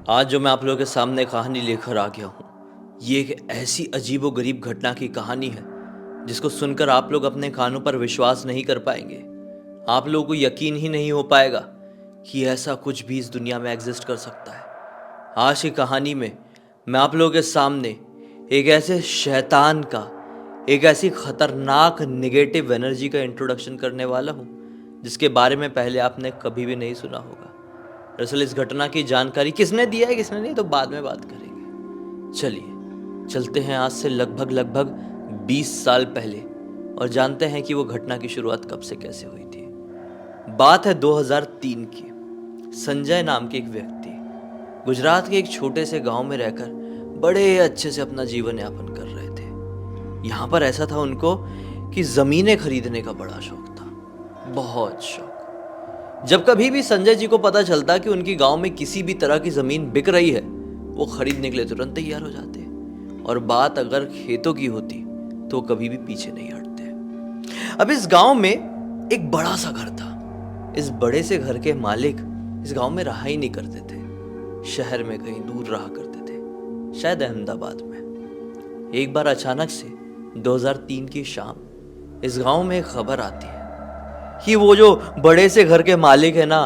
आज जो मैं आप लोगों के सामने कहानी लेकर आ गया हूँ, ये एक ऐसी अजीबो-गरीब घटना की कहानी है, जिसको सुनकर आप लोग अपने कानों पर विश्वास नहीं कर पाएंगे। आप लोगों को यकीन ही नहीं हो पाएगा कि ऐसा कुछ भी इस दुनिया में एग्जिस्ट कर सकता है। आज की कहानी में मैं आप लोगों के सामने एक ऐसे शैतान का, एक ऐसी खतरनाक नेगेटिव एनर्जी का इंट्रोडक्शन करने वाला हूँ, जिसके बारे में पहले आपने कभी भी नहीं सुना होगा। दरअसल इस घटना की जानकारी किसने दिया है, किसने नहीं, तो बाद में बात करेंगे। चलिए चलते हैं आज से लगभग 20 साल पहले और जानते हैं कि वो घटना की शुरुआत कब से कैसे हुई थी। बात है 2003 की। संजय नाम के एक व्यक्ति गुजरात के एक छोटे से गांव में रहकर बड़े अच्छे से अपना जीवन यापन कर रहे थे। यहाँ पर ऐसा था उनको कि जमीनें खरीदने का बड़ा शौक था, बहुत शौक। जब कभी भी संजय जी को पता चलता कि उनकी गांव में किसी भी तरह की जमीन बिक रही है, वो खरीदने के लिए तुरंत तैयार हो जाते। और बात अगर खेतों की होती तो कभी भी पीछे नहीं हटते। अब इस गांव में एक बड़ा सा घर था। इस बड़े से घर के मालिक इस गांव में रहा ही नहीं करते थे, शहर में कहीं दूर रहा करते थे, शायद अहमदाबाद में। एक बार अचानक से 2003 की शाम इस गांव में एक खबर आती है कि वो जो बड़े से घर के मालिक है ना,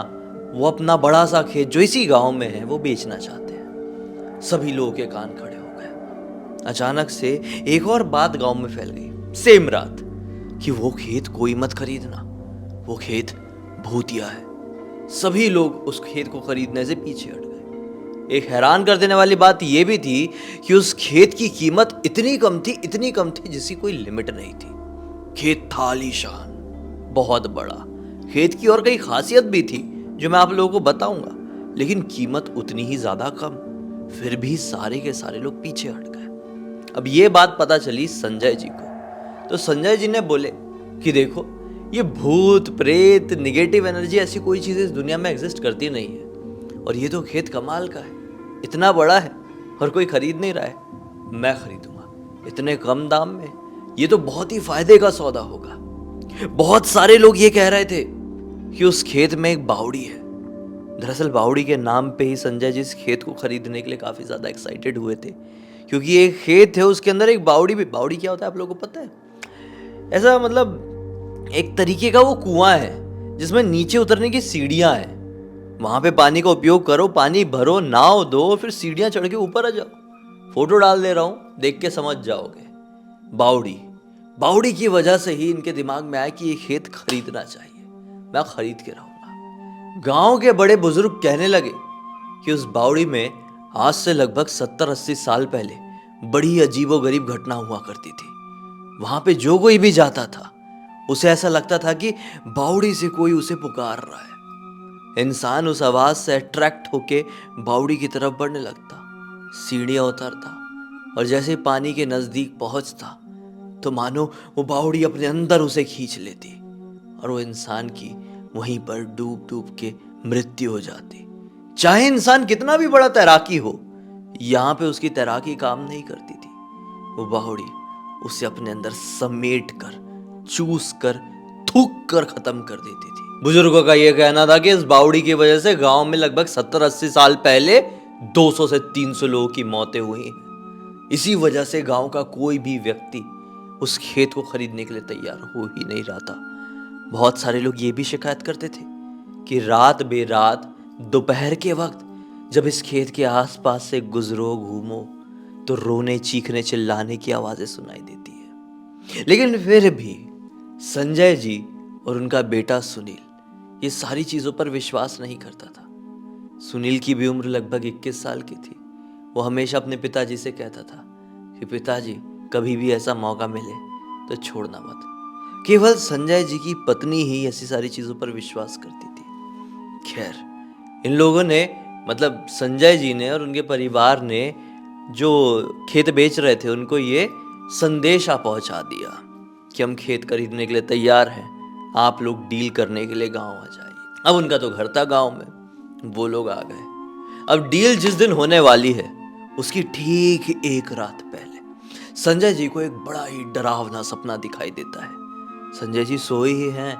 वो अपना बड़ा सा खेत जो इसी गांव में है वो बेचना चाहते हैं। सभी लोगों के कान खड़े हो गए। अचानक से एक और बात गांव में फैल गई सेम रात कि वो खेत कोई मत खरीदना, वो खेत भूतिया है। सभी लोग उस खेत को खरीदने से पीछे हट गए। एक हैरान कर देने वाली बात यह भी थी कि उस खेत की कीमत इतनी कम थी जिसकी कोई लिमिट नहीं थी। खेत था आलीशान, बहुत बड़ा। खेत की और कई खासियत भी थी जो मैं आप लोगों को बताऊंगा, लेकिन कीमत उतनी ही ज्यादा कम। फिर भी सारे के सारे लोग पीछे हट गए। अब ये बात पता चली संजय जी को, तो संजय जी ने बोले कि देखो, ये भूत प्रेत निगेटिव एनर्जी ऐसी कोई चीज इस दुनिया में एग्जिस्ट करती नहीं है। और ये तो खेत कमाल का है, इतना बड़ा है और कोई खरीद नहीं रहा है। मैं खरीदूंगा इतने कम दाम में, ये तो बहुत ही फायदे का सौदा होगा। बहुत सारे लोग ये कह रहे थे कि उस खेत में एक बावड़ी है। दरअसल बावड़ी के नाम पे ही संजय जी इस खेत को खरीदने के लिए काफी ज्यादा एक्साइटेड हुए थे, क्योंकि एक खेत है उसके अंदर एक बावड़ी भी। बावड़ी क्या होता है आप लोगों को पता है? ऐसा मतलब एक तरीके का वो कुआं है जिसमें नीचे उतरने की सीढ़ियां हैं। वहां पे पानी का उपयोग करो, पानी भरो, नाव दो, फिर सीढ़ियां चढ़ के ऊपर आ जाओ। फोटो डाल दे रहा हूं, देख के समझ जाओगे। बावड़ी बावड़ी की वजह से ही इनके दिमाग में आया कि ये खेत खरीदना चाहिए, मैं खरीद के रहूंगा। गांव के बड़े बुजुर्ग कहने लगे कि उस बावड़ी में आज से लगभग 70-80 साल पहले बड़ी अजीबोगरीब घटना हुआ करती थी। वहां पे जो कोई भी जाता था उसे ऐसा लगता था कि बावड़ी से कोई उसे पुकार रहा है। इंसान उस आवाज से अट्रैक्ट होके बावड़ी की तरफ बढ़ने लगता, सीढ़ियां उतरता, और जैसे पानी के नजदीक पहुंचता तो मानो वो बावड़ी अपने अंदर उसे खींच लेती और वो इंसान की वहीं पर डूब डूब के मृत्यु हो जाती। चाहे इंसान कितना भी बड़ा तैराकी हो, यहां पे उसकी तैराकी काम नहीं करती थी। वो बावड़ी उसे अपने अंदर समेट कर, चूस कर, थूक कर खत्म कर देती थी। बुजुर्गों का यह कहना था कि इस बावड़ी की वजह से गांव में लगभग 70-80 साल पहले 200 से 300 लोगों की मौतें हुई हैं। इसी वजह से गांव का कोई भी व्यक्ति उस खेत को खरीदने के लिए तैयार हो ही नहीं रहा था। बहुत सारे लोग ये भी शिकायत करते थे कि रात बेरात दोपहर के वक्त जब इस खेत के आसपास से गुजरो, घूमो, तो रोने, चीखने, चिल्लाने की आवाजें सुनाई देती है। लेकिन फिर भी संजय जी और उनका बेटा सुनील ये सारी चीजों पर विश्वास नहीं करता था। सुनील की भी उम्र लगभग 21 साल की थी। वो हमेशा अपने पिताजी से कहता था कि पिताजी, कभी भी ऐसा मौका मिले तो छोड़ना मत। केवल संजय जी की पत्नी ही ऐसी सारी चीजों पर विश्वास करती थी। खैर, इन लोगों ने, मतलब संजय जी ने और उनके परिवार ने जो खेत बेच रहे थे उनको ये संदेशा पहुंचा दिया कि हम खेत खरीदने के लिए तैयार हैं, आप लोग डील करने के लिए गांव आ जाइए। अब उनका तो घर था गांव में, वो लोग आ गए। अब डील जिस दिन होने वाली है उसकी ठीक एक रात पहले संजय जी को एक बड़ा ही डरावना सपना दिखाई देता है। संजय जी सोए ही हैं,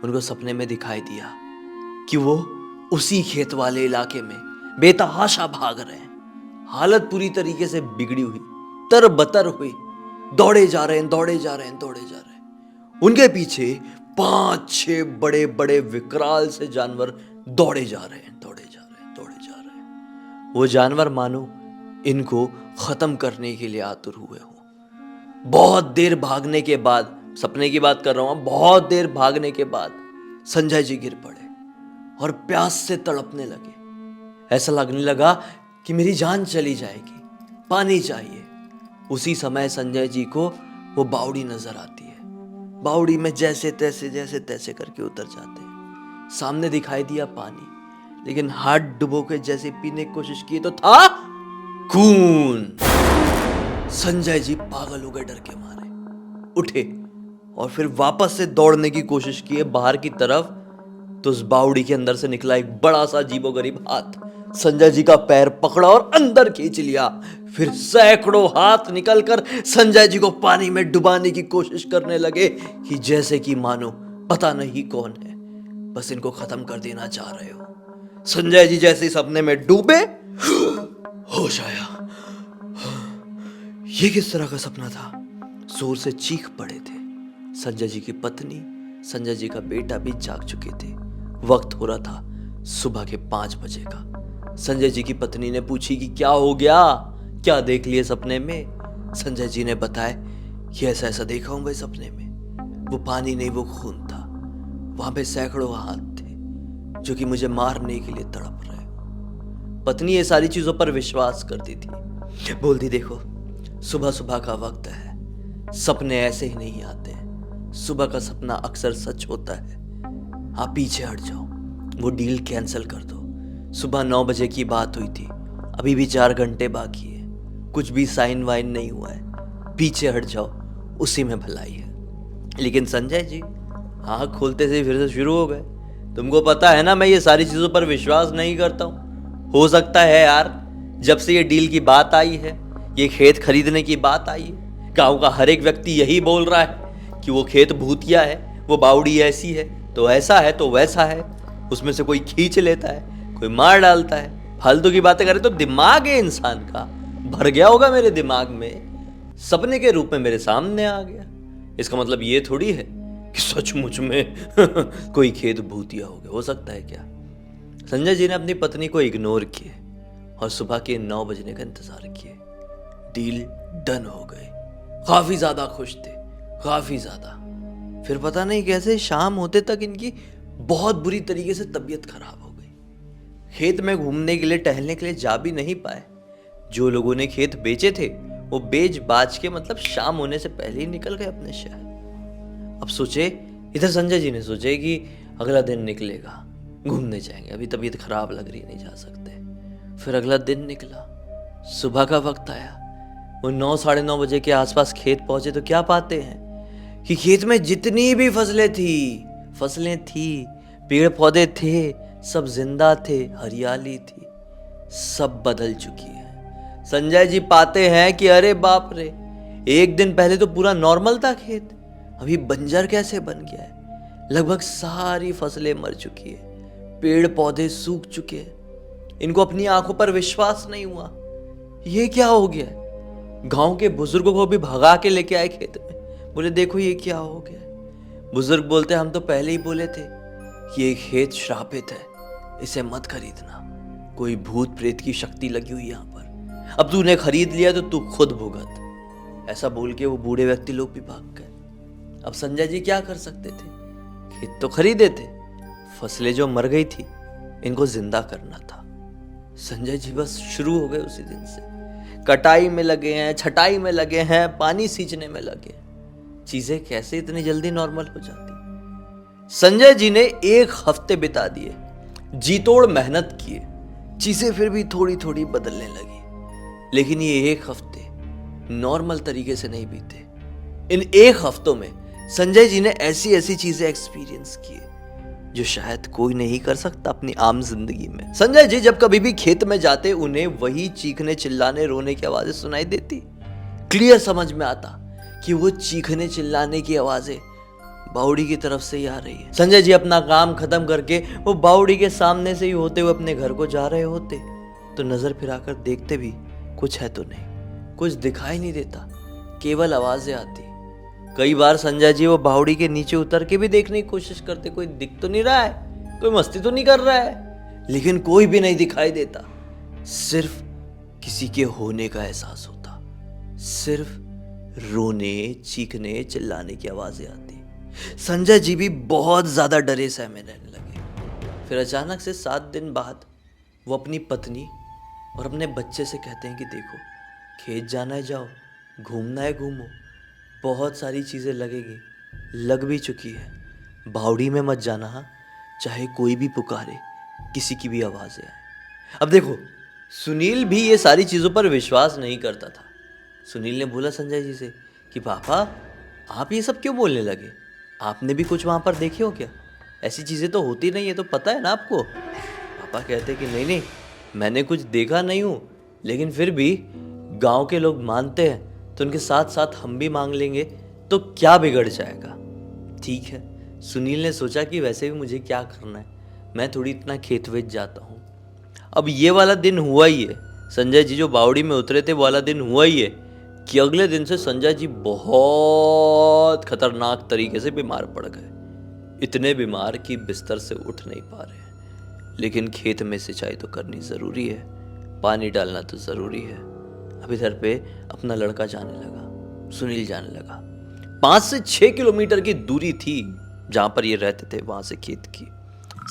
उनको सपने में दिखाई दिया कि वो उसी खेत वाले इलाके में बेतहाशा भाग रहे हैं, हालत पूरी तरीके से बिगड़ी हुई, तरबतर हुई, दौड़े जा रहे हैं, दौड़े जा रहे हैं, दौड़े जा रहे हैं। उनके पीछे 5-6 बड़े बड़े विकराल से जानवर दौड़े जा रहे हैं, दौड़े जा रहे हैं, दौड़े जा रहे हैं। वो जानवर मानो इनको खत्म करने के लिए आतुर हुए हो। बहुत देर भागने के बाद, सपने की बात कर रहा हूं, बहुत देर भागने के बाद संजय जी गिर पड़े और प्यास से तड़पने लगे। ऐसा लगने लगा कि मेरी जान चली जाएगी, पानी चाहिए। उसी समय संजय जी को वो बावड़ी नजर आती है। बावड़ी में जैसे तैसे करके उतर जाते हैं। सामने दिखाई दिया पानी, लेकिन हाथ डुबो के जैसे पीने की कोशिश की तो था खून। संजय जी पागल हो गए डर के मारे, उठे और फिर वापस से दौड़ने की कोशिश की बाहर की तरफ, तो उस बावड़ी के अंदर से निकला एक बड़ा सा अजीबोगरीब हाथ। संजय जी का पैर पकड़ा और अंदर खींच लिया। फिर सैकड़ों हाथ निकलकर संजय जी को पानी में डुबाने की कोशिश करने लगे कि जैसे कि मानो पता नहीं कौन है, बस इनको खत्म कर देना चाह रहे हो। संजय जी जैसे सपने में डूबे, होश आया। ये किस तरह का सपना था? जोर से चीख पड़े थे। संजय जी की पत्नी, संजय जी का बेटा भी जाग चुके थे। वक्त हो रहा था सुबह के 5 बजे का। संजय जी की पत्नी ने पूछी कि क्या हो गया, क्या देख लिए सपने में? संजय जी ने बताया कि ऐसा ऐसा देखा हूं भाई सपने में। वो पानी नहीं, वो खून था। वहां पे सैकड़ों हाथ थे जो कि मुझे मारने के लिए तड़प रहे। पत्नी ये सारी चीजों पर विश्वास करती थी। बोलती देखो, सुबह सुबह का वक्त है, सपने ऐसे ही नहीं आते हैं। सुबह का सपना अक्सर सच होता है। आप पीछे हट जाओ, वो डील कैंसिल कर दो। सुबह 9 बजे की बात हुई थी, अभी भी 4 घंटे बाकी है, कुछ भी साइन वाइन नहीं हुआ है। पीछे हट जाओ, उसी में भलाई है। लेकिन संजय जी आँख खोलते से फिर से शुरू हो गए। तुमको पता है ना, मैं ये सारी चीजों पर विश्वास नहीं करता हूँ। हो सकता है यार, जब से ये डील की बात आई है, ये खेत खरीदने की बात आई है, गांव का हर एक व्यक्ति यही बोल रहा है कि वो खेत भूतिया है, वो बावड़ी ऐसी है, तो ऐसा है, तो वैसा है। उसमें से कोई खींच लेता है, कोई मार डालता है। फालतू की बातें करे तो दिमाग है इंसान का भर गया होगा मेरे दिमाग में, सपने के रूप में मेरे सामने आ गया। इसका मतलब ये थोड़ी है कि सचमुच में कोई खेत भूतिया हो गया। हो सकता है क्या? संजय जी ने अपनी पत्नी को इग्नोर किए और सुबह के 9 बजने का इंतजार किए। डील डन हो गई। काफी ज्यादा खुश थे, काफी ज्यादा। फिर पता नहीं कैसे शाम होते तक इनकी बहुत बुरी तरीके से तबीयत खराब हो गई। खेत में घूमने के लिए, टहलने के लिए जा भी नहीं पाए। जो लोगों ने खेत बेचे थे वो बेच बाच के मतलब शाम होने से पहले ही निकल गए अपने शहर। अब सोचे, इधर संजय जी ने सोचे कि अगला दिन निकलेगा, घूमने जाएंगे, अभी तबीयत खराब लग रही, नहीं जा सकते। फिर अगला दिन निकला, सुबह का वक्त आया। वो 9 साढ़े 9 बजे के आसपास खेत पहुंचे तो क्या पाते हैं कि खेत में जितनी भी फसलें थी, पेड़ पौधे थे, सब जिंदा थे, हरियाली थी, सब बदल चुकी है। संजय जी पाते हैं कि अरे बाप रे, एक दिन पहले तो पूरा नॉर्मल था खेत, अभी बंजर कैसे बन गया है। लगभग सारी फसलें मर चुकी है, पेड़ पौधे सूख चुके हैं। इनको अपनी आंखों पर विश्वास नहीं हुआ, ये क्या हो गया। गांव के बुजुर्गों को भी भगा के लेके आए खेत में, बोले देखो ये क्या हो गया। बुजुर्ग बोलते हम तो पहले ही बोले थे कि ये खेत श्रापित है, इसे मत खरीदना, कोई भूत प्रेत की शक्ति लगी हुई यहाँ पर। अब तूने खरीद लिया तो तू खुद भुगत। ऐसा बोल के वो बूढ़े व्यक्ति लोग भी भाग गए। अब संजय जी क्या कर सकते थे, खेत तो खरीदे थे, फसलें जो मर गई थी इनको जिंदा करना था। संजय जी बस शुरू हो गए उसी दिन से, कटाई में लगे हैं, छटाई में लगे हैं, पानी सींचने में लगे। चीजें कैसे इतनी जल्दी नॉर्मल हो जाती। संजय जी ने 1 हफ्ते बिता दिए, जी तोड़ मेहनत किए, चीजें फिर भी थोड़ी थोड़ी बदलने लगी। लेकिन ये 1 हफ्ते नॉर्मल तरीके से नहीं बीते। इन 1 हफ्तों में संजय जी ने ऐसी ऐसी चीजें एक्सपीरियंस किए जो शायद कोई नहीं कर सकता अपनी आम जिंदगी में। संजय जी जब कभी भी खेत में जाते, उन्हें वही चीखने चिल्लाने रोने की आवाजें सुनाई देती। क्लियर समझ में आता कि वो चीखने चिल्लाने की आवाजें बावड़ी की तरफ से ही आ रही है। संजय जी अपना काम खत्म करके वो बावड़ी के सामने से ही होते हुए अपने घर को जा रहे होते। तो नज़र फिराकर देखते भी कुछ है तो नहीं, कुछ दिखाई नहीं देता, केवल आवाज़ें आती। कई बार संजय जी वो बावड़ी के नीचे उतर के भी देखने की कोशिश करते, कोई दिख तो नहीं रहा है, कोई मस्ती तो नहीं कर रहा है, लेकिन कोई भी नहीं दिखाई देता। सिर्फ किसी के होने का एहसास होता, सिर्फ रोने, चीखने, चिल्लाने की आवाज़ें आती। संजय जी भी बहुत ज़्यादा डरे सहमे रहने लगे। फिर अचानक से 7 दिन बाद वो अपनी पत्नी और अपने बच्चे से कहते हैं कि देखो, खेत जाना है जाओ, घूमना है घूमो, बहुत सारी चीज़ें लगेगी, लग भी चुकी है, बावड़ी में मत जाना, हाँ, चाहे कोई भी पुकारे, किसी की भी आवाज़ें आए। अब देखो, सुनील भी ये सारी चीज़ों पर विश्वास नहीं करता था। सुनील ने बोला संजय जी से कि पापा, आप ये सब क्यों बोलने लगे? आपने भी कुछ वहाँ पर देखे हो क्या? ऐसी चीज़ें तो होती नहीं है, तो पता है ना आपको। पापा कहते कि नहीं नहीं, मैंने कुछ देखा नहीं हूँ, लेकिन फिर भी गांव के लोग मानते हैं, तो उनके साथ साथ हम भी मांग लेंगे, तो क्या बिगड़ जाएगा। ठीक है, सुनील ने सोचा कि वैसे भी मुझे क्या करना है, मैं थोड़ी इतना खेत वेत जाता हूँ। अब ये वाला दिन हुआ ही है, संजय जी जो बावड़ी में उतरे थे वाला दिन हुआ ही है कि अगले दिन से संजय जी बहुत खतरनाक तरीके से बीमार पड़ गए। इतने बीमार कि बिस्तर से उठ नहीं पा रहे हैं। लेकिन खेत में सिंचाई तो करनी ज़रूरी है, पानी डालना तो ज़रूरी है। अब इधर पे अपना लड़का जाने लगा, सुनील जाने लगा। 5 से 6 किलोमीटर की दूरी थी जहाँ पर ये रहते थे, वहाँ से खेत की।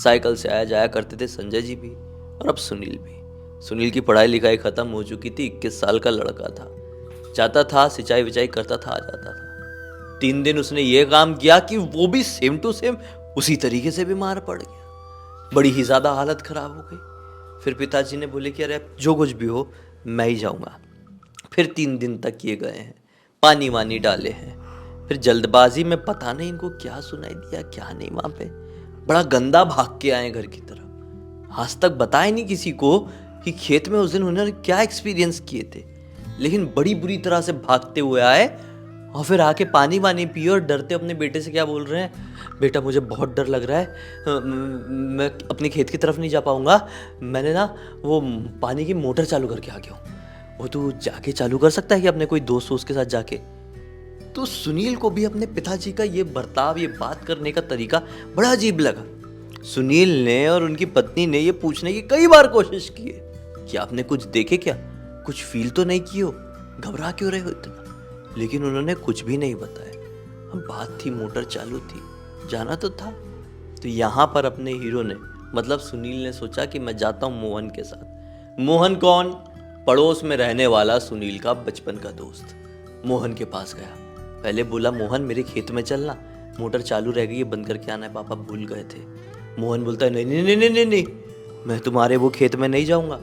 साइकिल से आया जाया करते थे संजय जी भी और अब सुनील भी। सुनील की पढ़ाई लिखाई ख़त्म हो चुकी थी, 21 साल का लड़का था। जाता था, सिंचाई विचाई करता था, आ जाता था। 3 दिन उसने ये काम किया कि वो भी सेम टू सेम उसी तरीके से बीमार पड़ गया। बड़ी ही ज़्यादा हालत ख़राब हो गई। फिर पिताजी ने बोले कि अरे जो कुछ भी हो मैं ही जाऊँगा। फिर 3 दिन तक ये गए हैं, पानी वानी डाले हैं। फिर जल्दबाजी में पता नहीं इनको क्या सुनाई दिया क्या नहीं, वहाँ पे बड़ा गंदा भाग के आए घर की तरफ। आज तक बताया नहीं किसी को कि खेत में उस दिन उन्होंने क्या एक्सपीरियंस किए थे, लेकिन बड़ी बुरी तरह से भागते हुए आए और फिर आके पानी वानी पिए और डरते अपने बेटे से क्या बोल रहे हैं, बेटा मुझे बहुत डर लग रहा है, मैं अपने खेत की तरफ नहीं जा पाऊंगा, मैंने ना वो पानी की मोटर चालू करके आ गया हूँ। वो तो जाके चालू कर सकता है कि अपने कोई दोस्त उसके साथ जाके। तो सुनील को भी अपने पिताजी का ये बर्ताव, ये बात करने का तरीका बड़ा अजीब लगा। सुनील ने और उनकी पत्नी ने ये पूछने की कई बार कोशिश की है कि आपने कुछ देखे क्या, कुछ फील तो नहीं किए हो, घबरा क्यों रहे हो इतना, लेकिन उन्होंने कुछ भी नहीं बताया। अब बात थी मोटर चालू थी, जाना तो था। तो यहाँ पर अपने हीरो ने मतलब सुनील ने सोचा कि मैं जाता हूँ मोहन के साथ। मोहन कौन? पड़ोस में रहने वाला सुनील का बचपन का दोस्त। मोहन के पास गया, पहले बोला मोहन मेरे खेत में चलना, मोटर चालू रह गई है, बंद करके आना है, पापा भूल गए थे। मोहन बोलता है नहीं नहीं नहीं नहीं नहीं, मैं तुम्हारे वो खेत में नहीं जाऊँगा,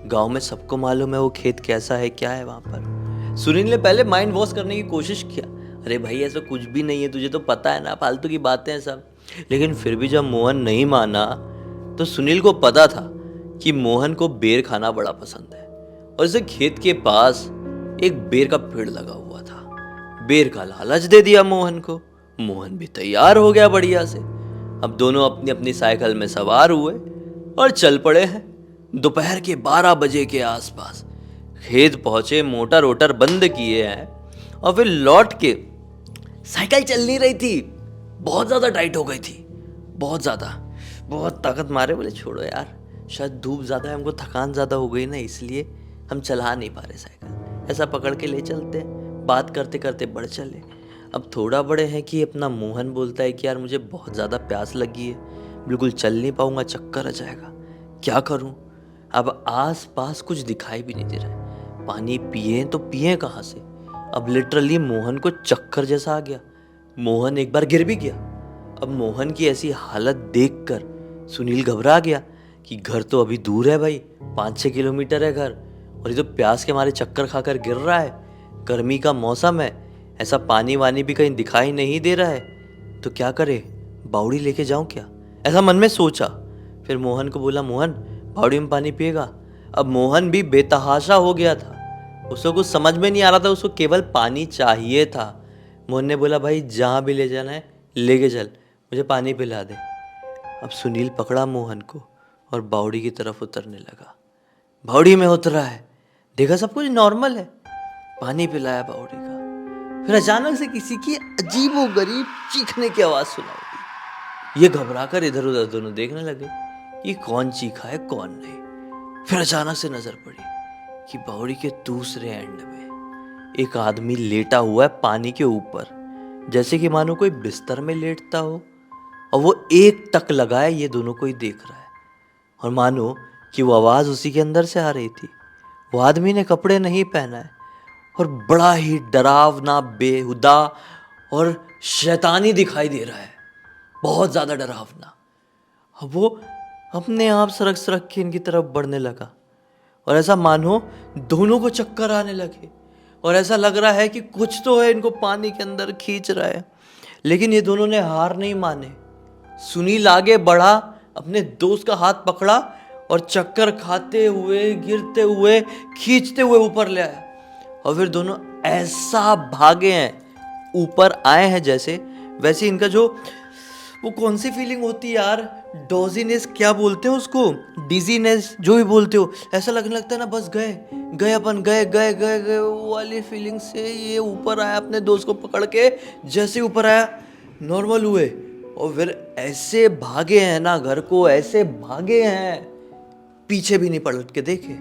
गांव में सबको मालूम है वो खेत कैसा है क्या है वहाँ पर। सुनील ने पहले माइंड वॉश करने की कोशिश किया, अरे भाई ऐसा कुछ भी नहीं है, तुझे तो पता है ना, फालतू की बातें हैं सब। लेकिन फिर भी जब मोहन नहीं माना तो सुनील को पता था कि मोहन को बेर खाना बड़ा पसंद है और इसे खेत के पास एक बेर का पेड़ लगा हुआ था। बेर का लालच दे दिया मोहन को, मोहन भी तैयार हो गया बढ़िया से। अब दोनों अपनी अपनी साइकिल में सवार हुए और चल पड़े हैं। दोपहर के 12 बजे के आसपास खेत पहुंचे, मोटर वोटर बंद किए हैं और फिर लौट के साइकिल चल नहीं रही थी, बहुत ज़्यादा टाइट हो गई थी, बहुत ज़्यादा, बहुत ताकत मारे। बोले छोड़ो यार, शायद धूप ज़्यादा है, हमको थकान ज़्यादा हो गई ना, इसलिए हम चला नहीं पा रहे साइकिल, ऐसा पकड़ के ले चलते हैं। बात करते करते बढ़ चले। अब थोड़ा बड़े हैं कि अपना मोहन बोलता है कि यार मुझे बहुत ज़्यादा प्यास लगी है, बिल्कुल चल नहीं पाऊँगा, चक्कर आ जाएगा, क्या करूँ। अब आस पास कुछ दिखाई भी नहीं दे रहा है, पानी पिए तो पिए कहाँ से। अब लिटरली मोहन को चक्कर जैसा आ गया, मोहन एक बार गिर भी गया। अब मोहन की ऐसी हालत देखकर सुनील घबरा गया कि घर तो अभी दूर है भाई, 5-6 किलोमीटर है घर, और ये तो प्यास के मारे चक्कर खाकर गिर रहा है, गर्मी का मौसम है, ऐसा पानी वानी भी कहीं दिखाई नहीं दे रहा है, तो क्या करे, बावड़ी लेके जाऊं क्या, ऐसा मन में सोचा। फिर मोहन को बोला मोहन बावड़ी में पानी पिएगा। अब मोहन भी बेतहाशा हो गया था, उसको कुछ समझ में नहीं आ रहा था, उसको केवल पानी चाहिए था। मोहन ने बोला भाई जहाँ भी ले जाना है लेके चल, मुझे पानी पिला दे। अब सुनील पकड़ा मोहन को और बावड़ी की तरफ उतरने लगा। बावड़ी में उतरा है, देखा सब कुछ नॉर्मल है, पानी पिलाया बावड़ी का। फिर अचानक से किसी की अजीबोगरीब चीखने की आवाज सुनाई दी। ये घबराकर इधर उधर दोनों देखने लगे कि कौन चीखा है कौन नहीं। फिर अचानक से नजर पड़ी कि बावड़ी के दूसरे एंड में एक आदमी लेटा हुआ है पानी के ऊपर, जैसे कि मानो कोई बिस्तर में लेटता हो, और वो एक टक लगाए ये दोनों को ही देख रहा है। और मानो कि वो आवाज उसी के अंदर से आ रही थी। वो आदमी ने कपड़े नहीं पहना है और बड़ा ही डरावना, बेहुदा और शैतानी दिखाई दे रहा है, बहुत ज्यादा डरावना। अब वो अपने आप सरक सरक के इनकी तरफ बढ़ने लगा और ऐसा मानो दोनों को चक्कर आने लगे और ऐसा लग रहा है कि कुछ तो है इनको पानी के अंदर खींच रहा है। लेकिन ये दोनों ने हार नहीं माने। सुनील आगे बढ़ा, अपने दोस्त का हाथ पकड़ा और चक्कर खाते हुए, गिरते हुए, खींचते हुए ऊपर ले आया। और फिर दोनों ऐसा भागे हैं, ऊपर आए हैं जैसे वैसे इनका जो वो कौन सी फीलिंग होती है यार, डोजीनेस क्या बोलते हैं उसको, डिजीनेस, जो भी बोलते हो, ऐसा लगने लगता है ना बस गए अपन गए गए गए गए वो वाली फीलिंग से ये ऊपर आया अपने दोस्त को पकड़ के। जैसे ऊपर आया नॉर्मल हुए और फिर ऐसे भागे हैं ना घर को, ऐसे भागे हैं, पीछे भी नहीं पलट के देखे।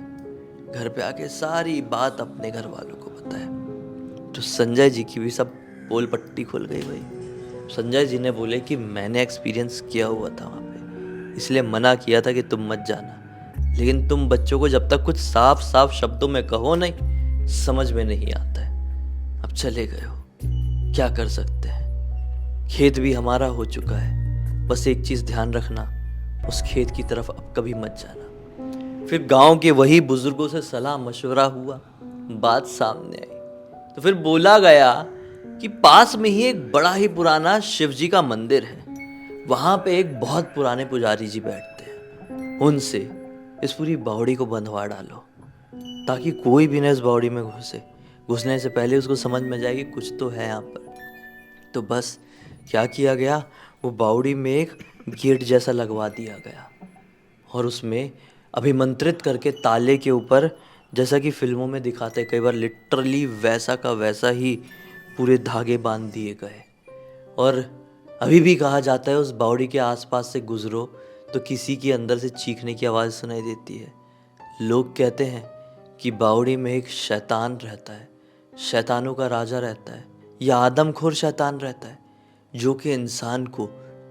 घर पे आके सारी बात अपने घर वालों को बताया तो संजय जी की भी सब पोल पट्टी खुल गई भाई। संजय जी ने बोले कि मैंने एक्सपीरियंस किया हुआ था वहाँ पे, इसलिए मना किया था कि तुम मत जाना, लेकिन तुम बच्चों को जब तक कुछ साफ साफ शब्दों में कहो नहीं, समझ में नहीं आता है। अब चले गए हो, क्या कर सकते हैं, खेत भी हमारा हो चुका है, बस एक चीज़ ध्यान रखना, उस खेत की तरफ अब कभी मत जाना। फिर गांव के वही बुजुर्गों से सलाह मशवरा हुआ, बात सामने आई तो फिर बोला गया कि पास में ही एक बड़ा ही पुराना शिव जी का मंदिर है, वहां पे एक बहुत पुराने पुजारी जी बैठते हैं, उनसे इस पूरी बावड़ी को बंधवा डालो ताकि कोई भी न इस बावड़ी में घुसने से पहले उसको समझ में जाए कि कुछ तो है यहाँ पर। तो बस क्या किया गया, वो बावड़ी में एक गेट जैसा लगवा दिया गया और उसमें अभिमंत्रित करके ताले के ऊपर, जैसा कि फिल्मों में दिखाते हैं कई बार, लिटरली वैसा का वैसा ही पूरे धागे बांध दिए गए। और अभी भी कहा जाता है उस बावड़ी के आसपास से गुजरो तो किसी के अंदर से चीखने की आवाज़ सुनाई देती है। लोग कहते हैं कि बावड़ी में एक शैतान रहता है, शैतानों का राजा रहता है, या आदमखोर शैतान रहता है, जो कि इंसान को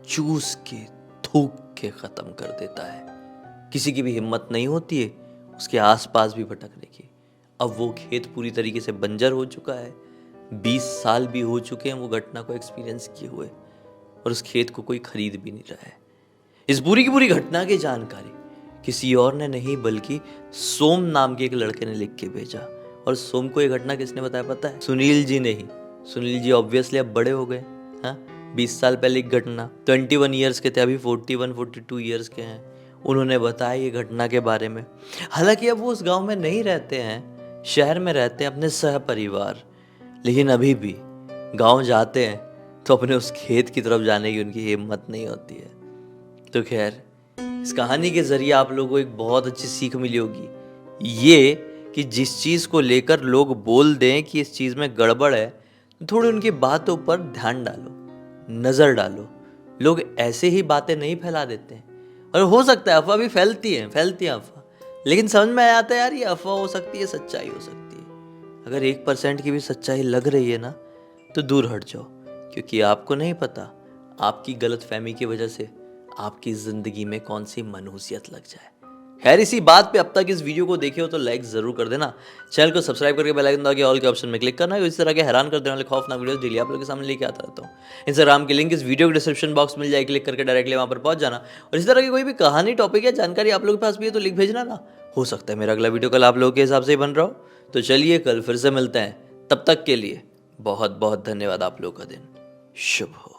चूस के थूक के ख़त्म कर देता है। किसी की भी हिम्मत नहीं होती है उसके आसपास भी भटकने की। अब वो खेत पूरी तरीके से बंजर हो चुका है, 20 साल भी हो चुके हैं वो घटना को एक्सपीरियंस किए हुए, और उस खेत को कोई खरीद भी नहीं रहा है। इस पूरी की पूरी घटना की जानकारी किसी और ने नहीं बल्कि सोम नाम के एक लड़के ने लिख के भेजा। और सोम को ये घटना किसने बताया पता है? सुनील जी ने ही। सुनील जी ऑब्वियसली अब बड़े हो गए, हाँ, 20 साल पहले एक घटना, 21 ईयर्स के थे, अभी 41-42 ईयर्स के हैं। उन्होंने बताया ये घटना के बारे में। हालांकि अब वो उस गांव में नहीं रहते हैं, शहर में रहते हैं अपने सह परिवार, लेकिन अभी भी गांव जाते हैं तो अपने उस खेत की तरफ जाने की उनकी हिम्मत नहीं होती है। तो खैर, इस कहानी के जरिए आप लोगों को एक बहुत अच्छी सीख मिली होगी, ये कि जिस चीज़ को लेकर लोग बोल दें कि इस चीज़ में गड़बड़ है, तो थोड़ी उनकी बातों पर ध्यान डालो, नज़र डालो। लोग ऐसे ही बातें नहीं फैला देते हैं, और हो सकता है अफवाह भी फैलती है अफवाह, लेकिन समझ में आ जाता है यार ये अफवाह हो सकती है, सच्चाई हो सकती है। अगर 1% की भी सच्चाई लग रही है ना, तो दूर हट जाओ, क्योंकि आपको नहीं पता आपकी गलतफहमी की वजह से आपकी ज़िंदगी में कौन सी मनहूसियत लग जाए। खैर, इसी बात पे अब तक इस वीडियो को देखे हो तो लाइक ज़रूर कर देना, चैनल को सब्सक्राइब करके बेल आइकन दबा के ऑल के ऑप्शन में क्लिक करना। इस तरह के हैरान कर देने वाले खौफनाक वीडियोस डेली आप लोगों के सामने लेके आता रहता हूँ। इंस्टाग्राम की लिंक इस वीडियो के डिस्क्रिप्शन बॉक्स मिल जाए, क्लिक करके डायरेक्टली वहाँ पर पहुँच जाना। और इस तरह की कोई भी कहानी, टॉपिक या जानकारी आप लोगों के पास भी है तो लिख भेजना ना, हो सकता है मेरा अगला वीडियो कल आप लोगों के हिसाब से ही बन रहा हो। तो चलिए कल फिर से मिलते हैं, तब तक के लिए बहुत बहुत धन्यवाद। आप लोगों का दिन शुभ हो।